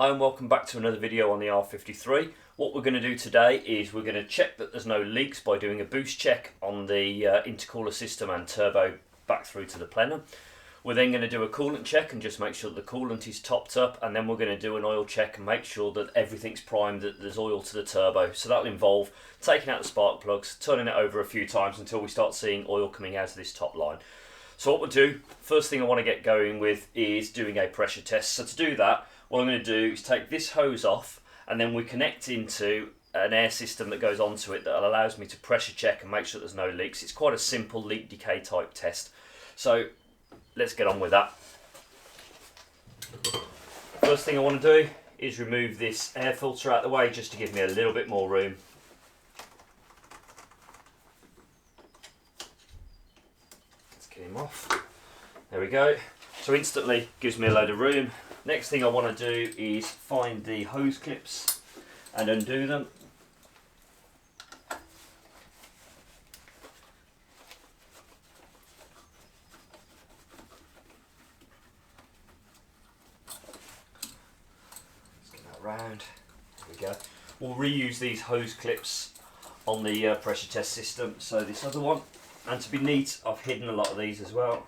Hi and welcome back to another video on the R53. What we're going to do today is we're going to check that there's no leaks by doing a boost check on the intercooler system and turbo back through to the plenum. We're then going to do a coolant check and just make sure that the coolant is topped up, and then we're going to do an oil check and make sure that everything's primed, that there's oil to the turbo. So that'll involve taking out the spark plugs, turning it over a few times until we start seeing oil coming out of this top line. So what we'll do, first thing I want to get going with is doing a pressure test. So to do that, what I'm going to do is take this hose off, and then we connect into an air system that goes onto it that allows me to pressure check and make sure there's no leaks. It's quite a simple leak decay type test. So let's get on with that. First thing I want to do is remove this air filter out of the way just to give me a little bit more room. Let's get him off. There we go. So instantly gives me a load of room. Next thing I want to do is find the hose clips and undo them. Let's get that round. There we go. We'll reuse these hose clips on the pressure test system, so this other one. And to be neat, I've hidden a lot of these as well,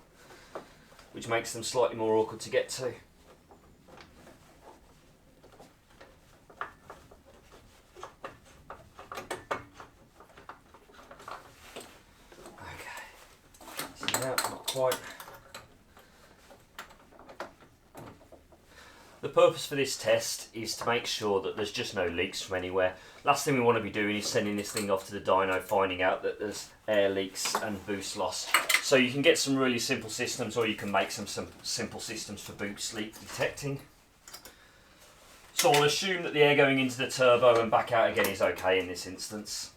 which makes them slightly more awkward to get to. Not quite. The purpose for this test is to make sure that there's just no leaks from anywhere. Last thing we want to be doing is sending this thing off to the dyno, finding out that there's air leaks and boost loss. So you can get some really simple systems, or you can make some simple systems for boost leak detecting. So I'll assume that the air going into the turbo and back out again is okay in this instance.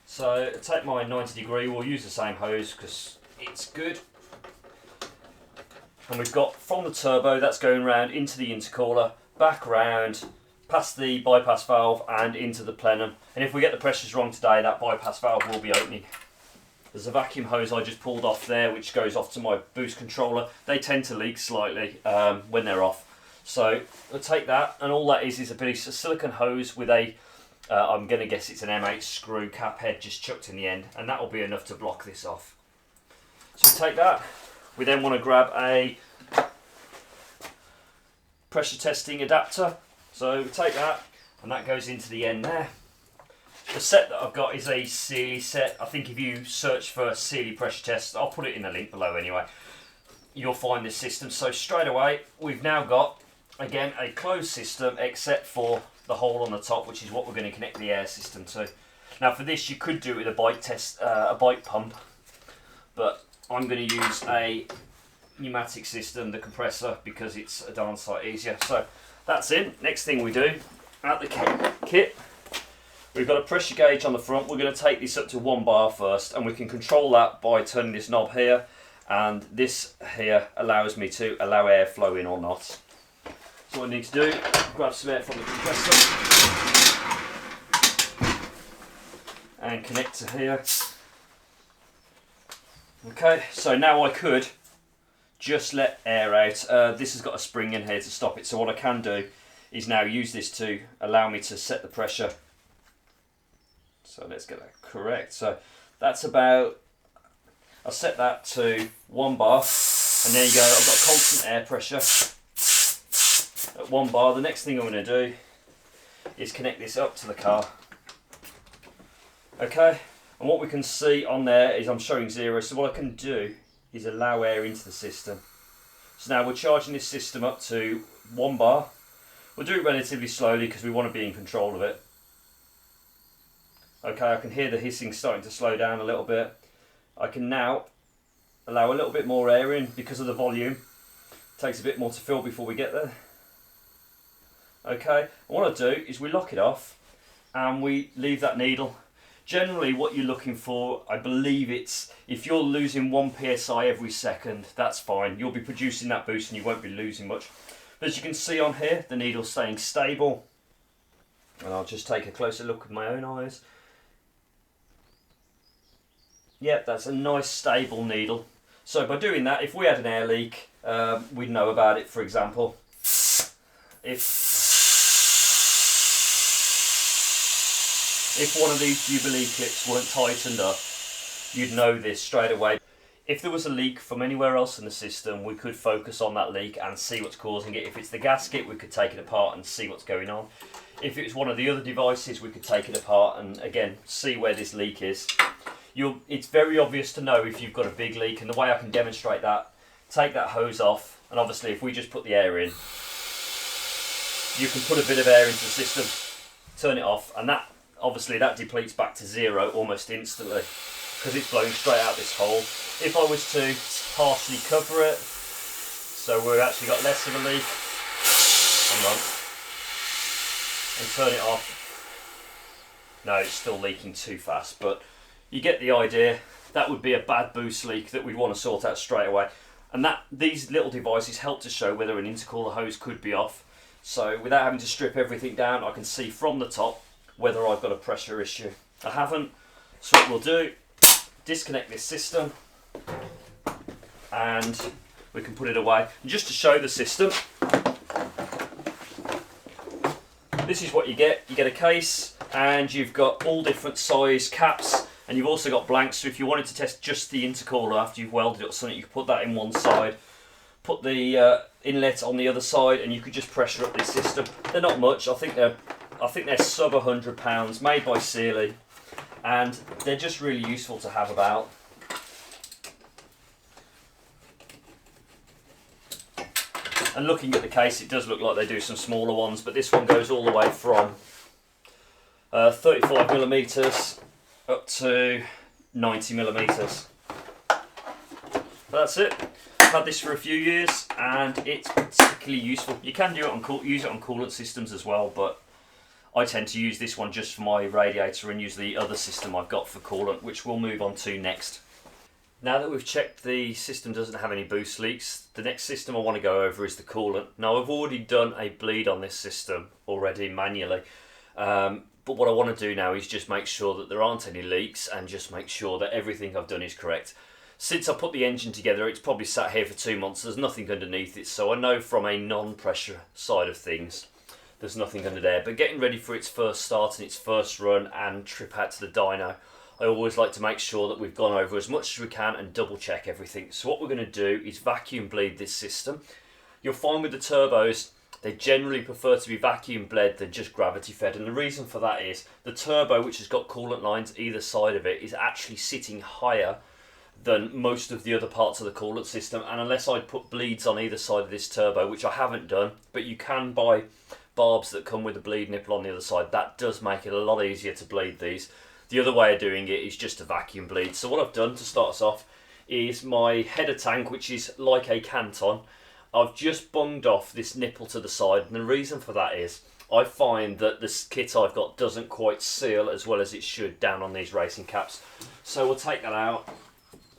So take my 90 degree, we'll use the same hose because it's good. And we've got from the turbo, that's going round into the intercooler, back round, past the bypass valve and into the plenum. And if we get the pressures wrong today, that bypass valve will be opening. There's a vacuum hose I just pulled off there, which goes off to my boost controller. They tend to leak slightly when they're off. So I'll take that, and all that is a piece of silicone hose with a I'm going to guess it's an M8 screw cap head just chucked in the end, and that will be enough to block this off. So we take that, we then want to grab a pressure testing adapter. So we take that, and that goes into the end there. The set that I've got is a Sealy set. I think if you search for Sealy pressure test, I'll put it in the link below anyway, you'll find this system. So straight away, we've now got, again, a closed system except for the hole on the top, which is what we're going to connect the air system to. Now for this, you could do it with a bike pump, but I'm going to use a pneumatic system, the compressor, because it's a darn sight easier. So that's in. Next thing we do, out the kit, we've got a pressure gauge on the front. We're going to take this up to 1 bar first, and we can control that by turning this knob here, and this here allows me to allow air flow in or not. So what I need to do, grab some air from the compressor and connect to here. Okay, so now I could just let air out. This has got a spring in here to stop it, so what I can do is now use this to allow me to set the pressure. So let's get that correct. So that's about, I'll set that to 1 bar, and there you go, I've got constant air pressure at 1 bar. The next thing I'm going to do is connect this up to the car. Okay, and what we can see on there is I'm showing 0, so what I can do is allow air into the system. So now we're charging this system up to 1 bar. We'll do it relatively slowly because we want to be in control of it. Okay, I can hear the hissing starting to slow down a little bit. I can now allow a little bit more air in because of the volume. It takes a bit more to fill before we get there. Okay, and what I do is we lock it off and we leave that needle. Generally what you're looking for, I believe it's, if you're losing 1 psi every second, that's fine. You'll be producing that boost and you won't be losing much. But as you can see on here, the needle's staying stable. And I'll just take a closer look with my own eyes. Yep, that's a nice stable needle. So by doing that, if we had an air leak, we'd know about it, for example. if one of these Jubilee clips weren't tightened up, you'd know this straight away. If there was a leak from anywhere else in the system, we could focus on that leak and see what's causing it. If it's the gasket, we could take it apart and see what's going on. If it's one of the other devices, we could take it apart and again see where this leak is. It's very obvious to know if you've got a big leak, and the way I can demonstrate that, take that hose off, and obviously if we just put the air in, you can put a bit of air into the system, turn it off, and that obviously that depletes back to zero almost instantly because it's blowing straight out this hole. If I was to partially cover it, so we've actually got less of a leak, and turn it off, no, it's still leaking too fast, but you get the idea. That would be a bad boost leak that we'd want to sort out straight away. And these little devices help to show whether an intercooler hose could be off. So without having to strip everything down, I can see from the top whether I've got a pressure issue. I haven't, so what we'll do, disconnect this system and we can put it away. And just to show the system, this is what you get. You get a case and you've got all different size caps, and you've also got blanks, so if you wanted to test just the intercooler after you've welded it or something, you could put that in one side, put the inlet on the other side, and you could just pressure up this system. They're not much. I think they're sub £100, made by Sealy, and they're just really useful to have about. And looking at the case, it does look like they do some smaller ones, but this one goes all the way from 35mm up to 90mm. But that's it. I've had this for a few years and it's particularly useful. You can use it on coolant systems as well, but I tend to use this one just for my radiator and use the other system I've got for coolant, which we'll move on to next. Now that we've checked the system doesn't have any boost leaks, the next system I want to go over is the coolant. Now I've already done a bleed on this system already manually, but what I want to do now is just make sure that there aren't any leaks and just make sure that everything I've done is correct. Since I put the engine together, it's probably sat here for 2 months, there's nothing underneath it, so I know from a non-pressure side of things there's nothing under there. But getting ready for its first start and its first run and trip out to the dyno, I always like to make sure that we've gone over as much as we can and double check everything. So what we're going to do is vacuum bleed this system. You'll find with the turbos, they generally prefer to be vacuum bled than just gravity fed, and the reason for that is the turbo, which has got coolant lines either side of it, is actually sitting higher than most of the other parts of the coolant system, and unless I'd put bleeds on either side of this turbo, which I haven't done, but you can buy barbs that come with a bleed nipple on the other side, that does make it a lot easier to bleed these. The other way of doing it is just a vacuum bleed. So what I've done to start us off is my header tank, which is like a Canton. I've just bunged off this nipple to the side, and the reason for that is I find that this kit I've got doesn't quite seal as well as it should down on these racing caps. So we'll take that out,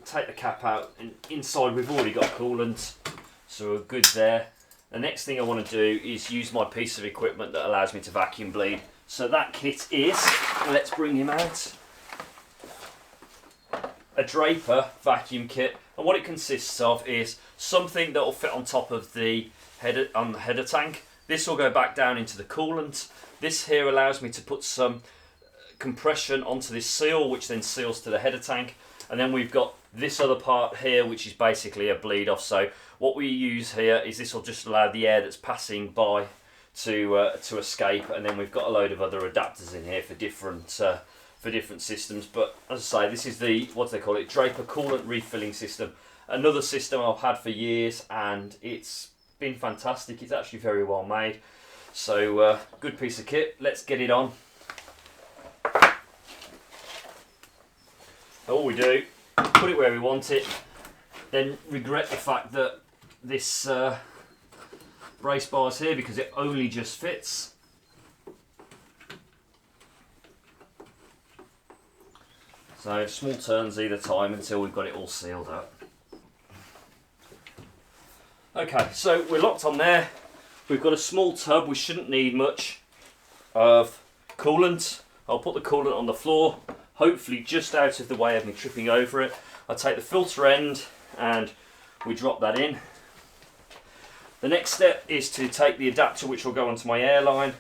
take the cap out, and inside we've already got coolant, so we're good there. The next thing I want to do is use my piece of equipment that allows me to vacuum bleed. So that kit is, let's bring him out, a Draper vacuum kit, and what it consists of is something that will fit on top of the header tank. This will go back down into the coolant. This here allows me to put some compression onto this seal, which then seals to the header tank, and then we've got this other part here, which is basically a bleed off. So what we use here is this will just allow the air that's passing by to escape, and then we've got a load of other adapters in here for different systems. But as I say, this is the, what do they call it, Draper coolant refilling system. Another system I've had for years and it's been fantastic. It's actually very well made. So good piece of kit. Let's get it on. All we do, put it where we want it, then regret the fact that this brace bar's here because it only just fits. So small turns either time until we've got it all sealed up. Okay, so we're locked on there. We've got a small tub, we shouldn't need much of coolant. I'll put the coolant on the floor, hopefully just out of the way of me tripping over it. I take the filter end and we drop that in. The next step is to take the adapter which will go onto my airline.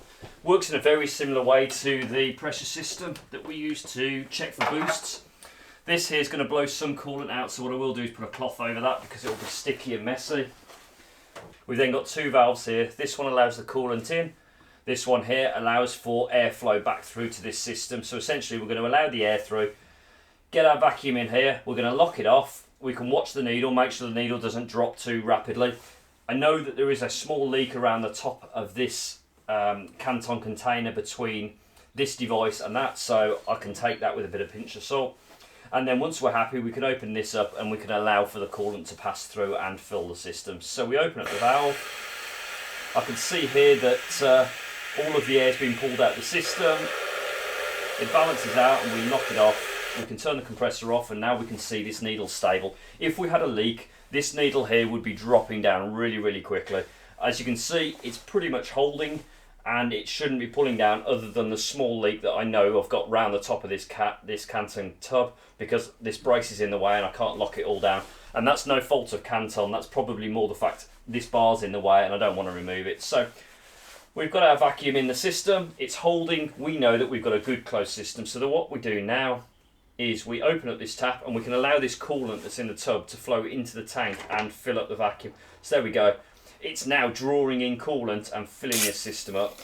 Works in a very similar way to the pressure system that we use to check for boosts. This here is going to blow some coolant out, so what I will do is put a cloth over that because it will be sticky and messy. We've then got two valves here. This one allows the coolant in. This one here allows for airflow back through to this system. So essentially we're going to allow the air through, get our vacuum in here, we're going to lock it off. We can watch the needle, make sure the needle doesn't drop too rapidly. I know that there is a small leak around the top of this Canton container between this device and that, so I can take that with a bit of pinch of salt. And then once we're happy, we can open this up and we can allow for the coolant to pass through and fill the system. So we open up the valve. I can see here that all of the air has been pulled out of the system. It balances out and we knock it off. We can turn the compressor off and now we can see this needle stable. If we had a leak, this needle here would be dropping down really, really quickly. As you can see, it's pretty much holding and it shouldn't be pulling down other than the small leak that I know I've got round the top of this Canton tub because this brace is in the way and I can't lock it all down. And that's no fault of Canton, that's probably more the fact this bar's in the way and I don't want to remove it. So we've got our vacuum in the system, it's holding, we know that we've got a good closed system. So what we do now is we open up this tap and we can allow this coolant that's in the tub to flow into the tank and fill up the vacuum. So there we go. It's now drawing in coolant and filling this system up.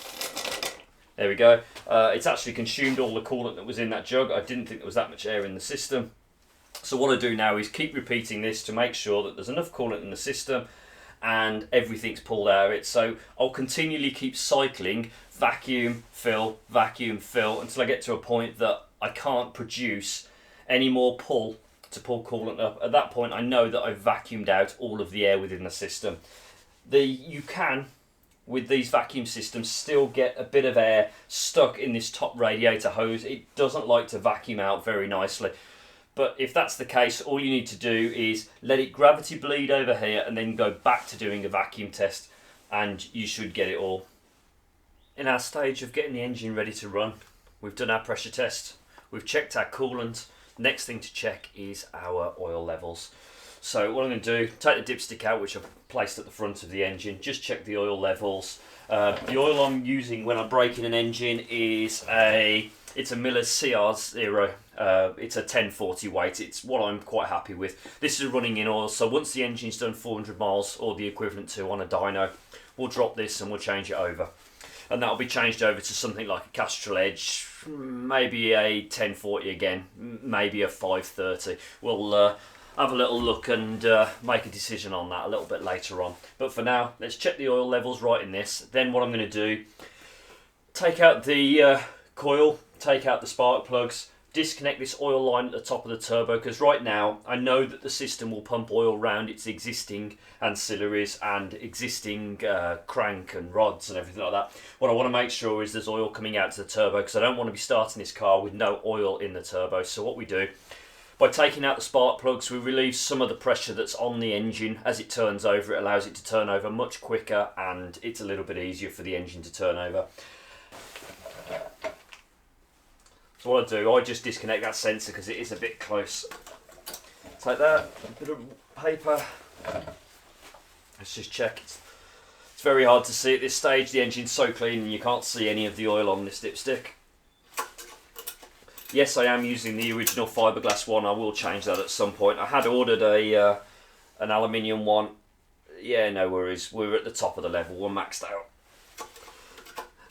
There we go. It's actually consumed all the coolant that was in that jug. I didn't think there was that much air in the system. So what I do now is keep repeating this to make sure that there's enough coolant in the system and everything's pulled out of it. So I'll continually keep cycling vacuum, fill, until I get to a point that I can't produce any more pull to pull coolant up. At that point I know that I've vacuumed out all of the air within the system. You can, with these vacuum systems, still get a bit of air stuck in this top radiator hose. It doesn't like to vacuum out very nicely. But if that's the case, all you need to do is let it gravity bleed over here and then go back to doing a vacuum test and you should get it all. In our stage of getting the engine ready to run, we've done our pressure test, we've checked our coolant. Next thing to check is our oil levels. So what I'm going to do, take the dipstick out which I've placed at the front of the engine, just check the oil levels. The oil I'm using when I'm braking an engine is it's a Miller's CR0. It's a 1040 weight. It's what I'm quite happy with. This is running in oil, so once the engine's done 400 miles or the equivalent to on a dyno, we'll drop this and we'll change it over. And that'll be changed over to something like a Castrol Edge, maybe a 1040 again, maybe a 530. We'll have a little look and make a decision on that a little bit later on. But for now, let's check the oil levels right in this. Then what I'm going to do, take out the coil, take out the spark plugs, disconnect this oil line at the top of the turbo, because right now I know that the system will pump oil around its existing ancillaries and existing crank and rods and everything like that. What I want to make sure is there's oil coming out to the turbo, because I don't want to be starting this car with no oil in the turbo. So what we do, by taking out the spark plugs, we relieve some of the pressure that's on the engine. As it turns over, it allows it to turn over much quicker and it's a little bit easier for the engine to turn over. So what I do, I just disconnect that sensor because it is a bit close. Take that, a bit of paper. Let's just check. It's very hard to see at this stage. The engine's so clean and you can't see any of the oil on this dipstick. Yes, I am using the original fiberglass one. I will change that at some point. I had ordered an aluminium one. Yeah, no worries. We're at the top of the level. We're maxed out.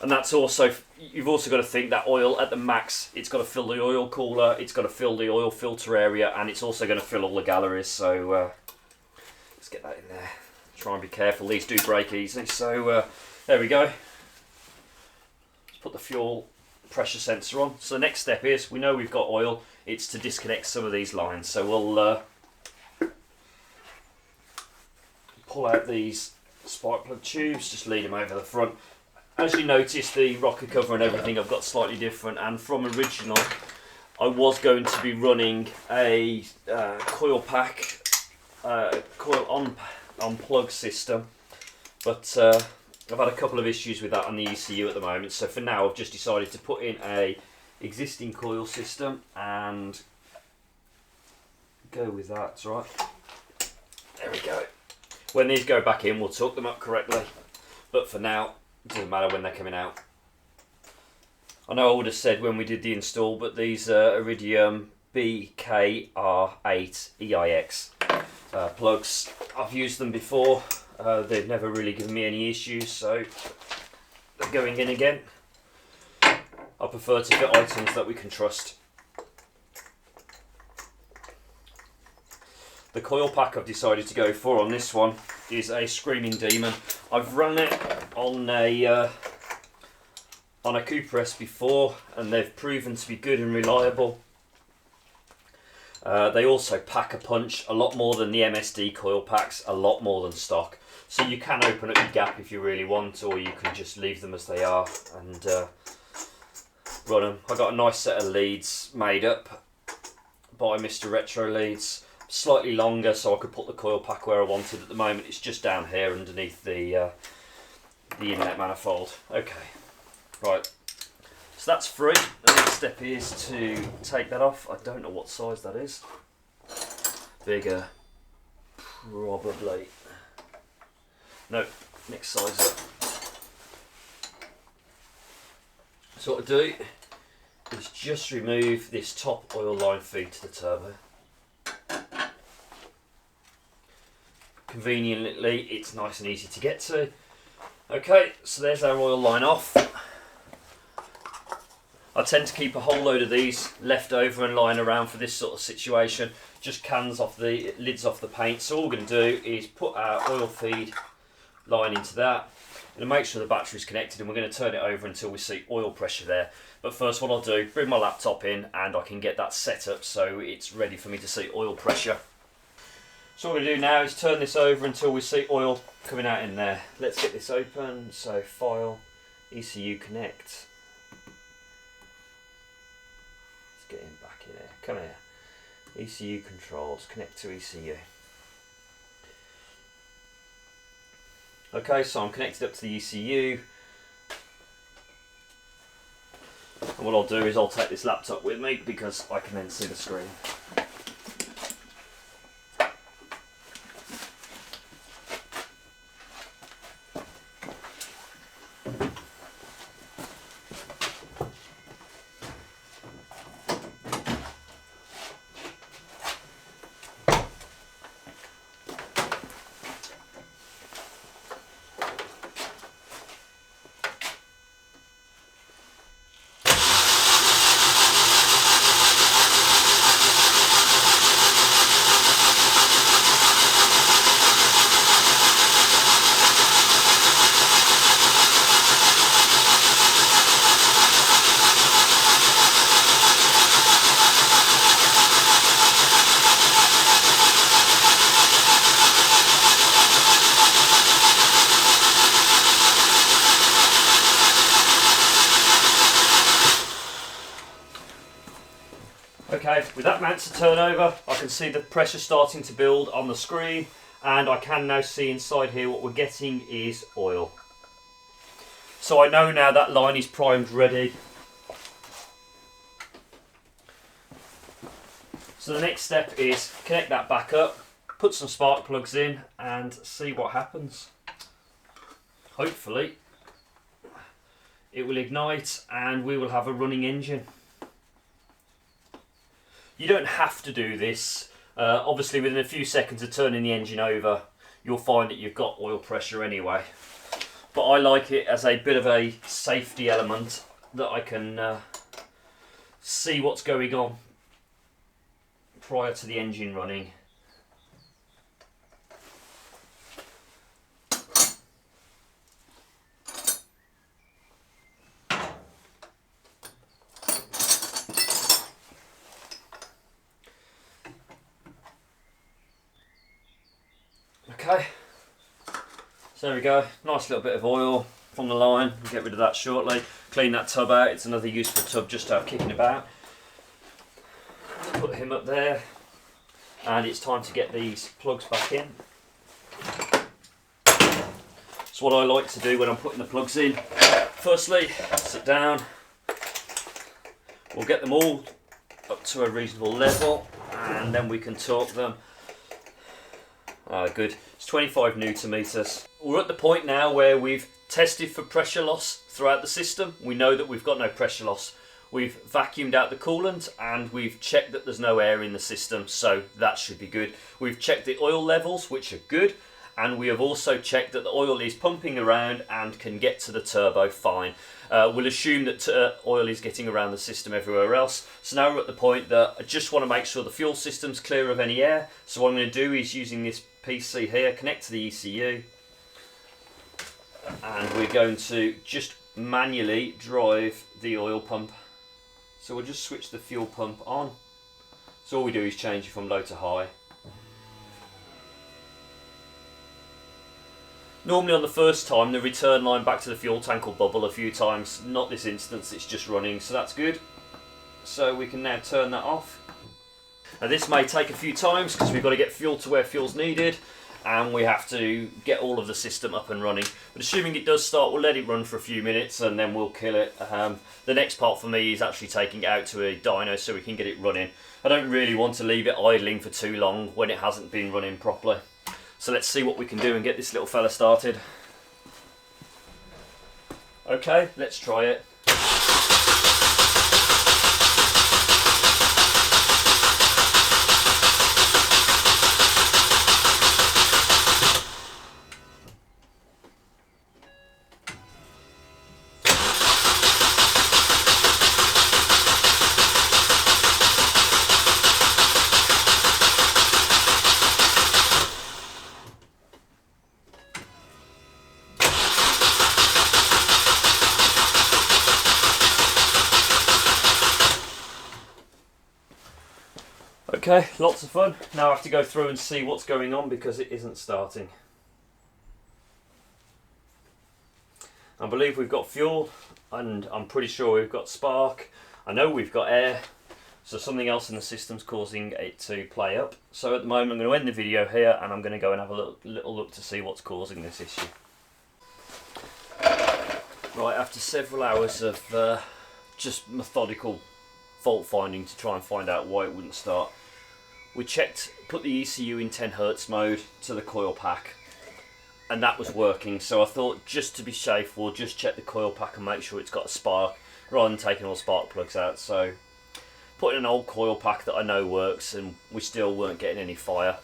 And that's also, you've also got to think that oil at the max, it's got to fill the oil cooler, it's got to fill the oil filter area, and it's also going to fill all the galleries. So let's get that in there. Try and be careful. These do break easy. So there we go. Let's put the fuel pressure sensor on. So the next step is, we know we've got oil, it's to disconnect some of these lines. So we'll pull out these spark plug tubes, just lead them over the front. As you notice, the rocker cover and everything I've got slightly different, and from original I was going to be running a coil pack, coil on plug system, but I've had a couple of issues with that on the ECU at the moment, so for now I've just decided to put in a existing coil system and go with that. It's right. There we go. When these go back in, we'll torque them up correctly, but for now, it doesn't matter when they're coming out. I know I would have said when we did the install, but these are Iridium BKR8EIX plugs. I've used them before, they've never really given me any issues, so they're going in again. I prefer to fit items that we can trust. The coil pack I've decided to go for on this one is a Screaming Demon. I've run it on a Cooper S before, and they've proven to be good and reliable. They also pack a punch, a lot more than the MSD coil packs, a lot more than stock. So you can open up your gap if you really want, or you can just leave them as they are and run them. I got a nice set of leads made up by Mr. Retro Leads. Slightly longer so I could put the coil pack where I wanted. At the moment it's just down here underneath the inlet manifold. Okay, right, so that's free. The next step is to take that off. I don't know what size that is. Bigger, probably. No, next size up. So what I do is just remove this top oil line feed to the turbo. Conveniently, it's nice and easy to get to. Okay, so there's our oil line off. I tend to keep a whole load of these left over and lying around for this sort of situation. Just cans off the lids off the paint. So all we're going to do is put our oil feed line into that and make sure the battery's connected, and we're going to turn it over until we see oil pressure there. But first what I'll do, bring my laptop in and I can get that set up so it's ready for me to see oil pressure. So what we're going to do now is turn this over until we see oil coming out in there. Let's get this open. So File, ECU Connect. Let's get him back in here. Come here. ECU Controls, connect to ECU. Okay, so I'm connected up to the ECU. And what I'll do is I'll take this laptop with me because I can then see the screen. Okay, with that mount to turn over, I can see the pressure starting to build on the screen, and I can now see inside here what we're getting is oil. So I know now that line is primed ready. So the next step is connect that back up, put some spark plugs in and see what happens. Hopefully it will ignite and we will have a running engine. You don't have to do this. Obviously within a few seconds of turning the engine over, you'll find that you've got oil pressure anyway. But I like it as a bit of a safety element that I can see what's going on prior to the engine running. Okay, so there we go, nice little bit of oil from the line. We'll get rid of that shortly. Clean that tub out, it's another useful tub just to have kicking about. Put him up there, and it's time to get these plugs back in. So what I like to do when I'm putting the plugs in, firstly, sit down, we'll get them all up to a reasonable level, and then we can torque them. Good. It's 25 newton meters. We're at the point now where we've tested for pressure loss throughout the system. We know that we've got no pressure loss. We've vacuumed out the coolant and we've checked that there's no air in the system, so that should be good. We've checked the oil levels, which are good, and we have also checked that the oil is pumping around and can get to the turbo fine. We'll assume that oil is getting around the system everywhere else. So now we're at the point that I just want to make sure the fuel system's clear of any air. So what I'm going to do is, using this PC here, connect to the ECU, and we're going to just manually drive the oil pump. So we'll just switch the fuel pump on. So all we do is change it from low to high. Normally on the first time, the return line back to the fuel tank will bubble a few times. Not this instance, it's just running, so that's good. So we can now turn that off. Now this may take a few times because we've got to get fuel to where fuel's needed, and we have to get all of the system up and running. But assuming it does start, we'll let it run for a few minutes and then we'll kill it. The next part for me is actually taking it out to a dyno so we can get it running. I don't really want to leave it idling for too long when it hasn't been running properly. So let's see what we can do and get this little fella started. Okay, let's try it. Okay, lots of fun. Now I have to go through and see what's going on because it isn't starting. I believe we've got fuel, and I'm pretty sure we've got spark. I know we've got air, so something else in the system's causing it to play up. So at the moment I'm going to end the video here and I'm going to go and have a little look to see what's causing this issue. Right, after several hours of just methodical fault finding to try and find out why it wouldn't start, we checked, put the ECU in 10 Hz mode to the coil pack, and that was working. So I thought, just to be safe, we'll just check the coil pack and make sure it's got a spark rather than taking all the spark plugs out. So put in an old coil pack that I know works, and we still weren't getting any fire.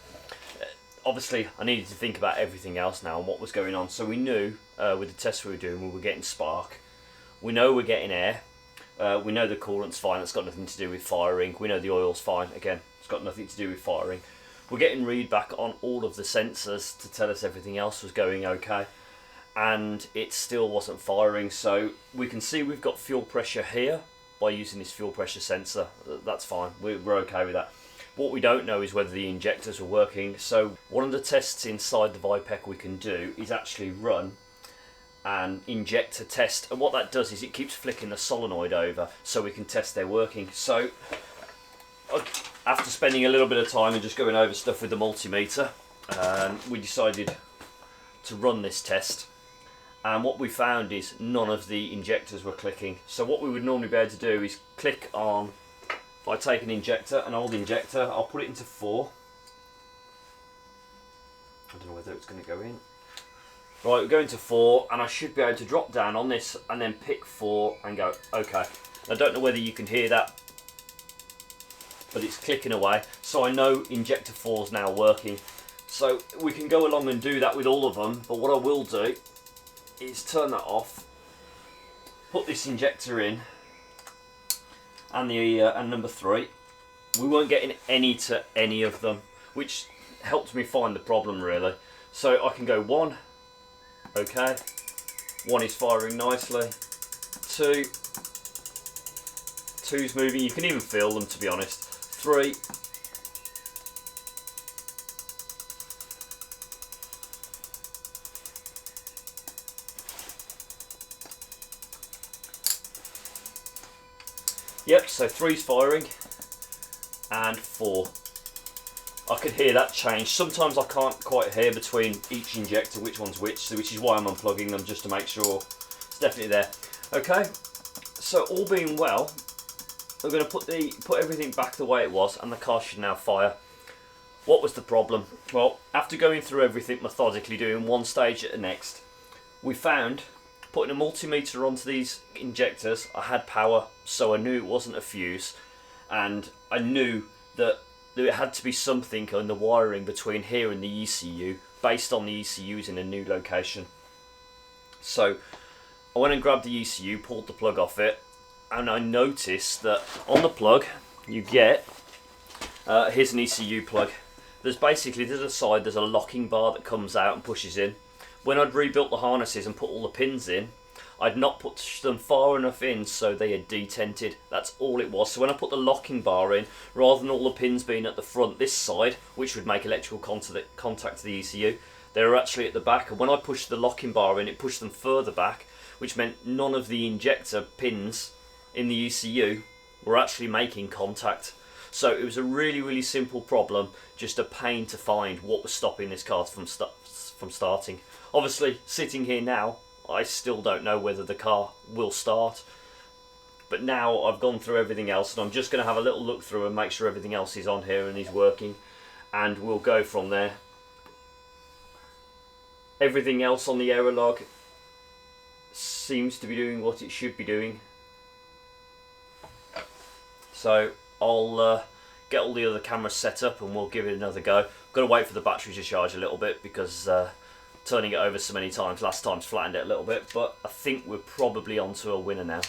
Obviously I needed to think about everything else now and what was going on. So we knew with the tests we were doing, we were getting spark, we know we're getting air, we know the coolant's fine, that's got nothing to do with firing, we know the oil's fine, again, it's got nothing to do with firing. We're getting read back on all of the sensors to tell us everything else was going okay, and it still wasn't firing. So we can see we've got fuel pressure here by using this fuel pressure sensor. That's fine, we're okay with that. What we don't know is whether the injectors are working. So one of the tests inside the vipec we can do is actually run an injector test, and what that does is it keeps flicking the solenoid over so we can test they're working. So after spending a little bit of time and just going over stuff with the multimeter, we decided to run this test, and what we found is none of the injectors were clicking. So what we would normally be able to do is click on, if I take an injector, an old injector, I'll put it into 4. I don't know whether it's going to go in. Right, we're going to 4, and I should be able to drop down on this and then pick 4 and go, okay. I don't know whether you can hear that, but it's clicking away. So I know injector 4 is now working. So we can go along and do that with all of them, but what I will do is turn that off, put this injector in, and the and number 3. We weren't getting any to any of them, which helped me find the problem really. So I can go 1, okay, 1 is firing nicely, 2, 2's moving, you can even feel them to be honest, 3, yep, so 3's firing, and 4. I could hear that change. Sometimes I can't quite hear between each injector which one's which is why I'm unplugging them, just to make sure it's definitely there. Okay, so all being well, we're going to put everything back the way it was, and the car should now fire. What was the problem? Well, after going through everything methodically, doing one stage at the next, we found, putting a multimeter onto these injectors, I had power, so I knew it wasn't a fuse, and I knew that there had to be something in the wiring between here and the ECU, based on the ECUs in a new location. So I went and grabbed the ECU, pulled the plug off it, and I noticed that on the plug you get, here's an ECU plug. There's basically, to the side, there's a locking bar that comes out and pushes in. When I'd rebuilt the harnesses and put all the pins in, I'd not put them far enough in so they had detented. That's all it was. So when I put the locking bar in, rather than all the pins being at the front this side, which would make electrical contact to the ECU, they were actually at the back. And when I pushed the locking bar in, it pushed them further back, which meant none of the injector pins in the ECU were actually making contact. So it was a really, really simple problem, just a pain to find what was stopping this car from starting. Obviously, sitting here now, I still don't know whether the car will start. But now I've gone through everything else, and I'm just going to have a little look through and make sure everything else is on here and is working. And we'll go from there. Everything else on the error log seems to be doing what it should be doing. So I'll get all the other cameras set up and we'll give it another go. I've got to wait for the battery to charge a little bit because turning it over so many times, last time's flattened it a little bit, but I think we're probably onto a winner now.